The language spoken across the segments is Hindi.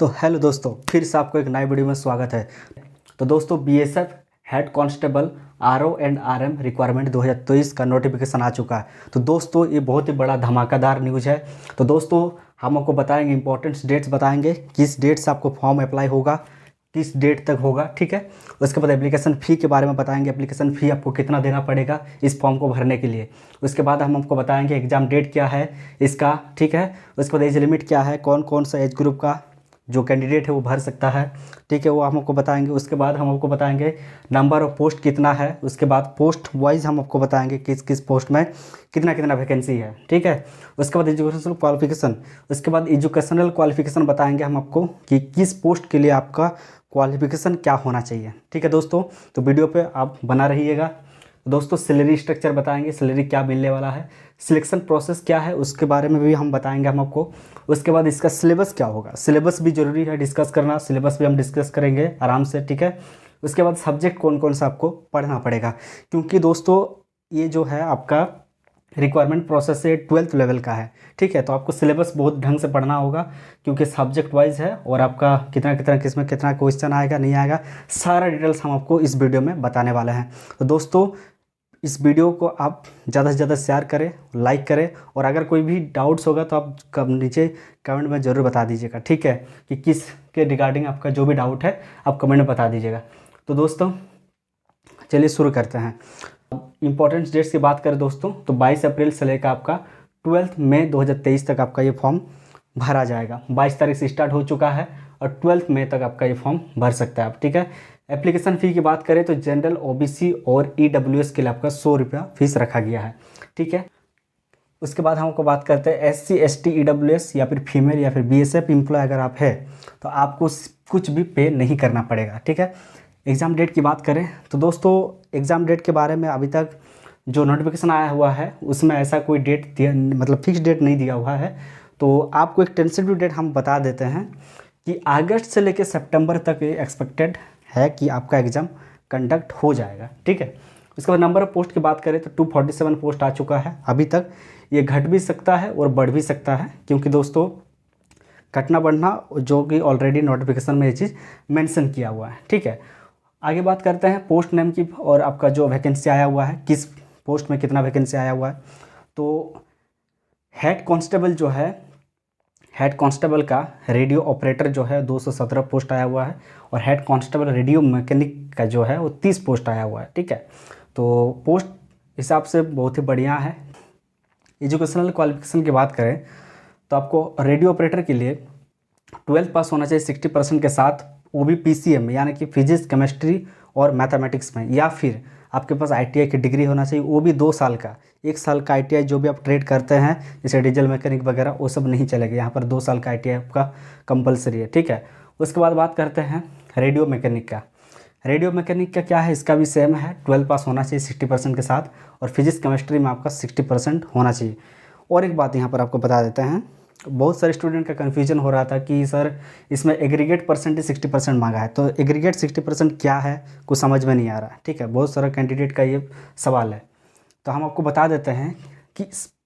तो हेलो दोस्तों, फिर से आपको एक नए वीडियो में स्वागत है। तो दोस्तों, BSF head constable RO and RM requirement 2023 का नोटिफिकेशन आ चुका है। तो दोस्तों, ये बहुत ही बड़ा धमाकेदार न्यूज़ है। तो दोस्तों, हम आपको बताएंगे, इंपॉर्टेंट डेट्स बताएंगे, किस डेट से आपको फॉर्म अप्लाई होगा, किस डेट तक होगा, ठीक है। उसके बाद एप्लीकेशन फ़ी के बारे में बताएंगे, एप्लीकेशन फ़ी आपको कितना देना पड़ेगा इस फॉर्म को भरने के लिए। उसके बाद हम आपको बताएंगे एग्ज़ाम डेट क्या है इसका, ठीक है। उसके बाद एज लिमिट क्या है, कौन कौन सा एज ग्रुप का जो कैंडिडेट है वो भर सकता है, ठीक है, वो हम आपको बताएंगे। उसके बाद हम आपको बताएंगे नंबर ऑफ पोस्ट कितना है। उसके बाद पोस्ट वाइज हम आपको बताएंगे किस किस पोस्ट में कितना कितना वैकेंसी है, ठीक है। उसके बाद एजुकेशनल क्वालिफिकेशन, उसके बाद एजुकेशनल क्वालिफिकेशन बताएंगे हम आपको कि किस पोस्ट के लिए आपका क्वालिफिकेशन क्या होना चाहिए, ठीक है दोस्तों। तो वीडियो पे आप बना रहिएगा। दोस्तों, सैलरी स्ट्रक्चर बताएंगे, सैलरी क्या मिलने वाला है, सिलेक्शन प्रोसेस क्या है उसके बारे में भी हम बताएंगे हम आपको। उसके बाद इसका सिलेबस क्या होगा, सिलेबस भी ज़रूरी है डिस्कस करना, सिलेबस भी हम डिस्कस करेंगे आराम से, ठीक है। उसके बाद सब्जेक्ट कौन कौन सा आपको पढ़ना पड़ेगा, क्योंकि दोस्तों ये जो है आपका रिक्वायरमेंट प्रोसेस से 12th लेवल का है, ठीक है। तो आपको सिलेबस बहुत ढंग से पढ़ना होगा, क्योंकि सब्जेक्ट वाइज है और आपका कितना कितना किसमें कितना क्वेश्चन आएगा नहीं आएगा, सारा डिटेल्स हम आपको इस वीडियो में बताने वाले हैं। तो दोस्तों, इस वीडियो को आप ज़्यादा से ज़्यादा शेयर करें, लाइक करें, और अगर कोई भी डाउट्स होगा तो आप नीचे कमेंट में ज़रूर बता दीजिएगा, ठीक है, कि किस के रिगार्डिंग आपका जो भी डाउट है आप कमेंट में बता दीजिएगा। तो दोस्तों, चलिए शुरू करते हैं। इंपॉर्टेंट डेट्स की बात करें दोस्तों, तो 22 अप्रैल से लेकर आपका 12 मई 2023 तक आपका ये फॉर्म भरा जाएगा। 22 तारीख से स्टार्ट हो चुका है और 12 मई तक आपका ये फॉर्म भर सकते हैं आप, ठीक है। एप्लीकेशन फ़ी की बात करें तो जनरल, ओबीसी और ईडब्ल्यूएस के लिए आपका 100 रुपया फीस रखा गया है, ठीक है। उसके बाद हम आपको बात करते हैं एससी, एसटी, ईडब्ल्यूएस या फिर फीमेल या फिर बीएसएफ एम्प्लॉय अगर आप है तो आपको कुछ भी पे नहीं करना पड़ेगा, ठीक है। एग्ज़ाम डेट की बात करें तो दोस्तों, एग्ज़ाम डेट के बारे में अभी तक जो नोटिफिकेशन आया हुआ है उसमें ऐसा कोई डेट दिया, मतलब फिक्स डेट नहीं दिया हुआ है। तो आपको एक टेंटेटिव डेट हम बता देते हैं कि अगस्त से लेकर सितंबर तक ये एक्सपेक्टेड है कि आपका एग्ज़ाम कंडक्ट हो जाएगा, ठीक है। उसके बाद नंबर ऑफ पोस्ट की बात करें तो 247 पोस्ट आ चुका है अभी तक। ये घट भी सकता है और बढ़ भी सकता है, क्योंकि दोस्तों घटना बढ़ना जो कि ऑलरेडी नोटिफिकेशन में ये चीज़ मेंशन किया हुआ है, ठीक है। आगे बात करते हैं पोस्ट नेम की, और आपका जो वैकेंसी आया हुआ है, किस पोस्ट में कितना वैकेंसी आया हुआ है। तो हेड कांस्टेबल जो है, हेड कांस्टेबल का रेडियो ऑपरेटर जो है 217 पोस्ट आया हुआ है, और हेड कांस्टेबल रेडियो मैकेनिक का जो है वो 30 पोस्ट आया हुआ है, ठीक है। तो पोस्ट हिसाब से बहुत ही बढ़िया है। एजुकेशनल क्वालिफिकेशन की बात करें तो आपको रेडियो ऑपरेटर के लिए 12th पास होना चाहिए 60% के साथ, वो भी पीसीएम यानी कि फिजिक्स, केमिस्ट्री और मैथमेटिक्स में, या फिर आपके पास आईटीआई की डिग्री होना चाहिए, वो भी 2 साल का। 1 साल का आईटीआई जो भी आप ट्रेड करते हैं जैसे डीजल मैकेनिक वगैरह वो सब नहीं चलेगा, यहाँ पर 2 साल का आईटीआई आपका कंपलसरी है, ठीक है। उसके बाद बात करते हैं रेडियो मैकेनिक का। रेडियो मैकेनिक का क्या है, इसका भी सेम है, 12 पास होना चाहिए 60% के साथ, और फिजिक्स केमिस्ट्री में आपका 60% होना चाहिए। और एक बात यहाँ पर आपको बता देते हैं, बहुत सारे स्टूडेंट का कन्फ्यूजन हो रहा था कि सर इसमें एग्रीगेट परसेंटेज 60% मांगा है, तो एग्रीगेट 60% क्या है कुछ समझ में नहीं आ रहा, ठीक है। बहुत सारा कैंडिडेट का ये सवाल है, तो हम आपको बता देते हैं कि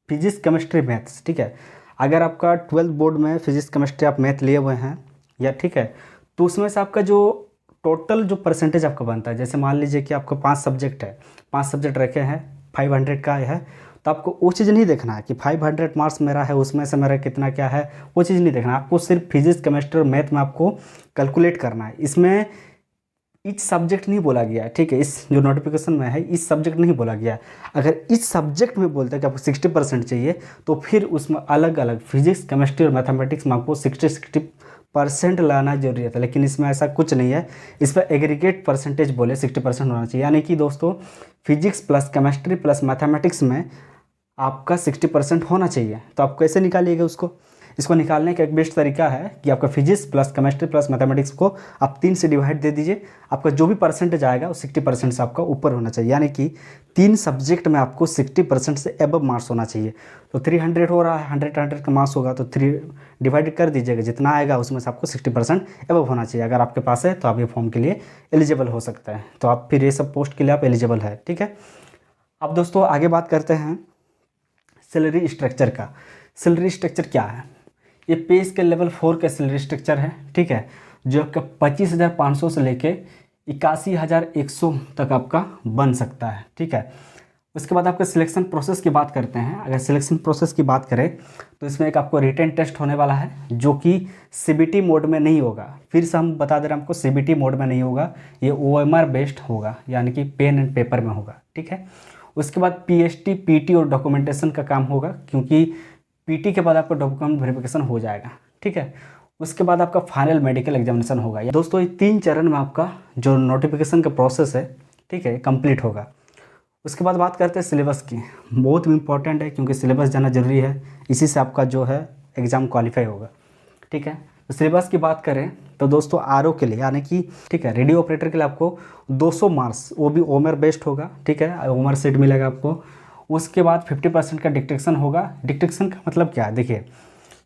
फिजिक्स, केमिस्ट्री, मैथ्स, ठीक है। अगर आपका 12th बोर्ड में फिजिक्स केमिस्ट्री आप मैथ लिए हुए हैं या, ठीक है, तो उसमें से आपका जो टोटल जो परसेंटेज आपका बनता है, जैसे मान लीजिए कि आपको 5 सब्जेक्ट है, 5 सब्जेक्ट रखे हैं, 500 का है, तो आपको वो चीज़ नहीं देखना है कि 500 मार्क्स मेरा है उसमें से मेरा कितना क्या है, वो चीज़ नहीं देखना। आपको सिर्फ फिजिक्स, केमिस्ट्री और मैथ में आपको कैलकुलेट करना है। इसमें इच सब्जेक्ट नहीं बोला गया है, ठीक है, इस जो नोटिफिकेशन में है इस सब्जेक्ट नहीं बोला गया। अगर इस सब्जेक्ट में बोलते हैं कि आपको 60% चाहिए, तो फिर उसमें अलग अलग फिजिक्स, केमिस्ट्री और मैथमेटिक्स में आपको 60% लाना जरूरी है, लेकिन इसमें ऐसा कुछ नहीं है। इस पर एग्रीगेट परसेंटेज बोले 60% होना चाहिए, यानी कि दोस्तों physics plus chemistry plus mathematics में आपका 60% होना चाहिए। तो आप कैसे निकालिएगा उसको, इसको निकालने का एक बेस्ट तरीका है कि आपका physics plus chemistry plus mathematics को आप 3 से डिवाइड दे दीजिए। आपका जो भी परसेंटेज आएगा वो 60% से आपका ऊपर होना चाहिए, यानी कि 3 सब्जेक्ट में आपको 60% से एबव मार्क्स होना चाहिए। तो 300 हो रहा है, 100 का मार्क्स होगा तो 3 डिवाइड कर दीजिएगा, जितना आएगा उसमें से आपको 60% एबव होना चाहिए। अगर आपके पास है तो आप ये फॉर्म के लिए एलिजिबल हो सकते हैं, तो आप फिर ये सब पोस्ट के लिए आप एलिजिबल है, ठीक है। अब दोस्तों आगे बात करते हैं सैलरी स्ट्रक्चर का। सैलरी स्ट्रक्चर क्या है, ये पे स्केल लेवल 4 का सैलरी स्ट्रक्चर है, ठीक है, जो आपका 25,500 से लेके 81,100 तक आपका बन सकता है, ठीक है। उसके बाद आपके सिलेक्शन प्रोसेस की बात करते हैं। अगर सिलेक्शन प्रोसेस की बात करें तो इसमें एक आपको रिटन टेस्ट होने वाला है जो कि सीबीटी मोड में नहीं होगा। फिर से हम बता दे रहे हैं आपको, सीबीटी मोड में नहीं होगा, ये ओएमआर बेस्ड होगा, यानी कि पेन एंड पेपर में होगा, ठीक है। उसके बाद पीएसटी, पीटी और डॉक्यूमेंटेशन का काम होगा, क्योंकि पीटी के बाद आपका डॉक्यूमेंट वेरिफिकेशन हो जाएगा, ठीक है। उसके बाद आपका फाइनल मेडिकल एग्जामिनेशन होगा। दोस्तों ये 3 चरण में आपका जो नोटिफिकेशन का प्रोसेस है, ठीक है, कंप्लीट होगा। उसके बाद बात करते हैं सिलेबस की। बहुत इंपॉर्टेंट है, क्योंकि सिलेबस जाना जरूरी है, इसी से आपका जो है एग्ज़ाम क्वालिफाई होगा, ठीक है। तो सिलेबस की बात करें तो दोस्तों आरओ के लिए, यानी कि ठीक है, रेडियो ऑपरेटर के लिए आपको 200 मार्क्स, वो भी ओमर बेस्ड होगा, ठीक है, ओमर सीट मिलेगा आपको। उसके बाद 50% का डिक्टेशन होगा। डिक्टेशन का मतलब क्या है, देखिए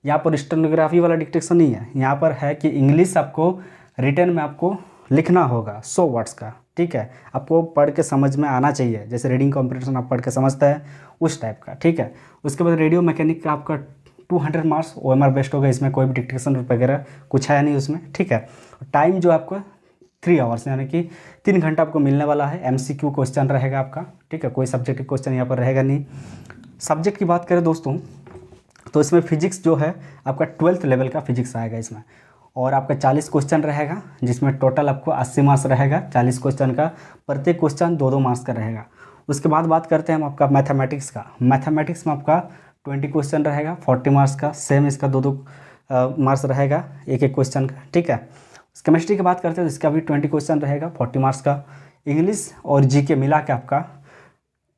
यहाँ पर स्टेनोग्राफी वाला डिक्टेशन नहीं है, यहाँ पर है कि इंग्लिश आपको रिटन में आपको लिखना होगा 100 वर्ड्स का, ठीक है। आपको पढ़ के समझ में आना चाहिए, जैसे रीडिंग कॉम्पिटिशन आप पढ़ के समझते हैं उस टाइप का, ठीक है। उसके बाद रेडियो मैकेनिक का आपका 200 मार्क्स ओएमआर बेस्ड होगा, इसमें कोई भी डिक्टेशन वगैरह कुछ है नहीं उसमें, ठीक है। टाइम जो आपको 3 आवर्स, यानी कि 3 घंटा आपको मिलने वाला है। एमसीक्यू क्वेश्चन रहेगा आपका, ठीक है, कोई सब्जेक्ट क्वेश्चन यहाँ पर रहेगा नहीं। सब्जेक्ट की बात करें दोस्तों तो इसमें फिजिक्स जो है आपका 12th लेवल का फिजिक्स आएगा इसमें, और आपका 40 क्वेश्चन रहेगा, जिसमें टोटल आपको 80 मार्क्स रहेगा 40 क्वेश्चन का। प्रत्येक क्वेश्चन 2-2 मार्क्स का रहेगा। उसके बाद बात करते हैं हम आपका मैथमेटिक्स का। मैथमेटिक्स में आपका 20 क्वेश्चन रहेगा 40 मार्क्स का, सेम इसका 2-2 मार्क्स रहेगा एक क्वेश्चन का, ठीक है। केमिस्ट्री की बात करते हैं तो इसका भी 20 क्वेश्चन रहेगा 40 मार्क्स का। इंग्लिश और जीके मिला के आपका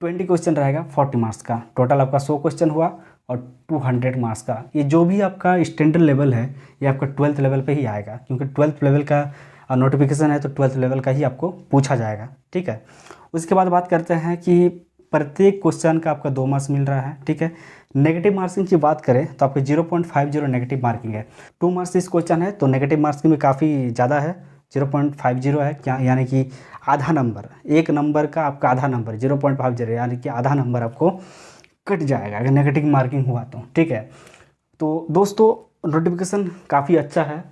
20 क्वेश्चन रहेगा 40 मार्क्स का। टोटल आपका 100 क्वेश्चन हुआ और 200 मार्क्स का। ये जो भी आपका स्टैंडर्ड लेवल है ये आपका 12th लेवल पे ही आएगा, क्योंकि 12th लेवल का नोटिफिकेशन है तो 12th लेवल का ही आपको पूछा जाएगा, ठीक है। उसके बाद बात करते हैं कि प्रत्येक क्वेश्चन का आपका 2 मार्क्स मिल रहा है, ठीक है। नेगेटिव मार्किंग की बात करें तो आपके 0.50 नेगेटिव मार्किंग है। 2 मार्क्स इस क्वेश्चन है तो नेगेटिव मार्किंग में काफ़ी ज़्यादा है, 0.50 है, क्या यानी कि आधा नंबर, एक नंबर का आपका आधा नंबर 0.50, यानी कि आधा नंबर आपको कट जाएगा अगर नेगेटिव मार्किंग हुआ तो, ठीक है। तो दोस्तों नोटिफिकेशन काफ़ी अच्छा है,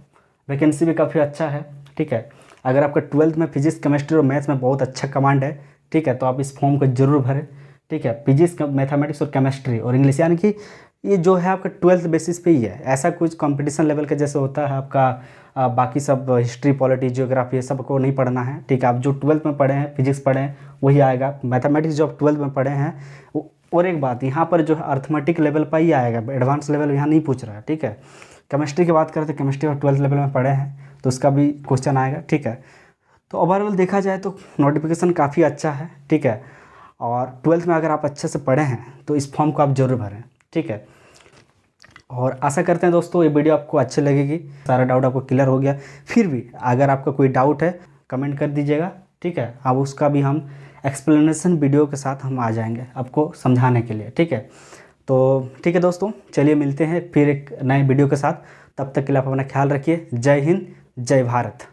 वैकेंसी भी काफ़ी अच्छा है, ठीक है। अगर आपका 12th में फिजिक्स, केमिस्ट्री और मैथ्स में बहुत अच्छा कमांड है, ठीक है, तो आप इस फॉर्म को जरूर भरें, ठीक है। फिजिक्स, मैथमेटिक्स और केमिस्ट्री और इंग्लिश, यानी कि ये जो है आपका 12th बेसिस पे ही है। ऐसा कुछ कंपटीशन लेवल का जैसे होता है आपका बाकी सब हिस्ट्री, पॉलिटी, जियोग्राफी ये सब को नहीं पढ़ना है, ठीक है। आप जो 12th में पढ़े हैं, फिजिक्स पढ़े हैं वही आएगा। मैथमेटिक्स जो आप 12th में पढ़े हैं और एक बात यहाँ पर जो है अर्थमेटिक लेवल पर ही आएगा, एडवांस लेवल यहाँ नहीं पूछ रहा है, ठीक है। केमिस्ट्री की बात करें तो केमिस्ट्री और 12th लेवल में पढ़े हैं तो उसका भी क्वेश्चन आएगा, ठीक है। तो ओवरऑल देखा जाए तो नोटिफिकेशन काफ़ी अच्छा है, ठीक है। और 12th में अगर आप अच्छे से पढ़े हैं तो इस फॉर्म को आप जरूर भरें, ठीक है। और आशा करते हैं दोस्तों ये वीडियो आपको अच्छी लगेगी, सारा डाउट आपको क्लियर हो गया। फिर भी अगर आपका कोई डाउट है कमेंट कर दीजिएगा, ठीक है। अब उसका भी हम एक्सप्लेनेशन वीडियो के साथ हम आ जाएंगे आपको समझाने के लिए, ठीक है। तो ठीक है दोस्तों, चलिए मिलते हैं फिर एक नए वीडियो के साथ। तब तक के लिए आप अपना ख्याल रखिए। जय हिंद, जय भारत।